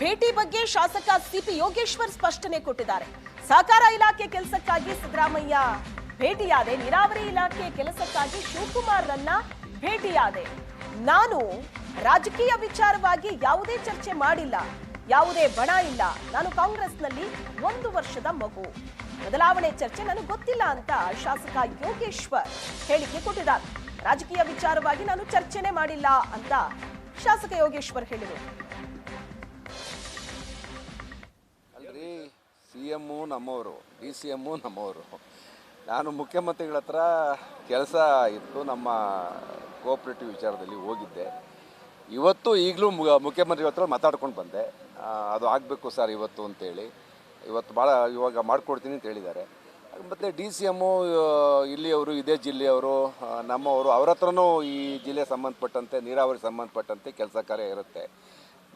ಭೇಟಿ ಬಗ್ಗೆ ಶಾಸಕ ಸಿಪಿ ಯೋಗೇಶ್ವರ್ ಸ್ಪಷ್ಟನೆ ಕೊಟ್ಟಿದ್ದಾರೆ. ಸಹಕಾರ ಇಲಾಖೆ ಕೆಲಸಕ್ಕಾಗಿ ಸಿದ್ದರಾಮಯ್ಯ ಭೇಟಿಯಾದೆ, ನೀರಾವರಿ ಇಲಾಖೆ ಕೆಲಸಕ್ಕಾಗಿ ಶಿವಕುಮಾರ್ರನ್ನ ಭೇಟಿಯಾದೆ. ನಾನು ರಾಜಕೀಯ ವಿಚಾರವಾಗಿ ಯಾವುದೇ ಚರ್ಚೆ ಮಾಡಿಲ್ಲ, ಯಾವುದೇ ಬಣ ಇಲ್ಲ. ನಾನು ಕಾಂಗ್ರೆಸ್ನಲ್ಲಿ 1 ವರ್ಷದ ಮಗು. ಬದಲಾವಣೆ ಚರ್ಚೆ ನನಗೆ ಗೊತ್ತಿಲ್ಲ ಅಂತ ಶಾಸಕ ಯೋಗೇಶ್ವರ್ ಹೇಳಿಕೆ ಕೊಟ್ಟಿದ್ದಾರೆ. ರಾಜಕೀಯ ವಿಚಾರವಾಗಿ ನಾನು ಚರ್ಚೆನೆ ಮಾಡಿಲ್ಲ ಅಂತ ಶಾಸಕ ಯೋಗೇಶ್ವರ್ ಹೇಳಿದರು. ಅಲ್ರಿ, CM ನಮ್ಮವರು, DCM ನಮ್ಮವರು. ನಾನು ಮುಖ್ಯಮಂತ್ರಿಗಳ ಹತ್ರ ಕೆಲಸ ಇತ್ತು, ನಮ್ಮ ಕೋಆಪರೇಟಿವ್ ವಿಚಾರದಲ್ಲಿ ಹೋಗಿದ್ದೆ. ಇವತ್ತು ಈಗಲೂ ಮುಖ್ಯಮಂತ್ರಿಗಳ ಹತ್ರ ಮಾತಾಡ್ಕೊಂಡು ಬಂದೆ. ಅದು ಆಗಬೇಕು ಸರ್ ಇವತ್ತು ಅಂತೇಳಿ. ಇವತ್ತು ಇವಾಗ ಮಾಡಿಕೊಡ್ತೀನಿ ಅಂತ ಹೇಳಿದ್ದಾರೆ. ಮತ್ತು DCM ಇಲ್ಲಿಯವರು, ಇದೇ ಜಿಲ್ಲೆಯವರು, ನಮ್ಮವರು, ಅವ್ರ ಹತ್ರನೂ ಈ ಜಿಲ್ಲೆ ಸಂಬಂಧಪಟ್ಟಂತೆ, ನೀರಾವರಿ ಸಂಬಂಧಪಟ್ಟಂತೆ ಕೆಲಸ ಕಾರ್ಯ ಇರುತ್ತೆ.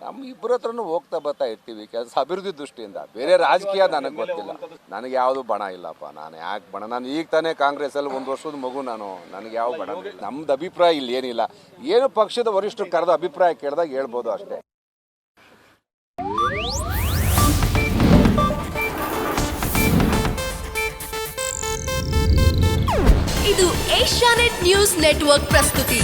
ನಮ್ಮ ಇಬ್ಬರ ಹತ್ರನೂ ಹೋಗ್ತಾ ಬರ್ತಾ ಇರ್ತೀವಿ ಕೆಲಸ ಅಭಿವೃದ್ಧಿ ದೃಷ್ಟಿಯಿಂದ. ಬೇರೆ ರಾಜಕೀಯ ನನಗೆ ಗೊತ್ತಿಲ್ಲ, ನನಗೆ ಯಾವುದು ಬಣ ಇಲ್ಲಪ್ಪ. ನಾನು ಯಾಕೆ ಬಣ? ನಾನು ಈಗ ತಾನೇ ಕಾಂಗ್ರೆಸ್ಸಲ್ಲಿ 1 ವರ್ಷದ ಮಗು. ನನಗೆ ಯಾವ ಬಣ? ನಮ್ಮದು ಅಭಿಪ್ರಾಯ ಇಲ್ಲಿ ಏನಿಲ್ಲ. ಏನು ಪಕ್ಷದ ವರಿಷ್ಠರು ಕರೆದು ಅಭಿಪ್ರಾಯ ಕೇಳಿದಾಗ ಹೇಳ್ಬೋದು ಅಷ್ಟೇ. ಇದು ಏಷ್ಯಾನೆಟ್ ನ್ಯೂಸ್ ನೆಟ್ವರ್ಕ್ ಪ್ರಸ್ತುತಿ.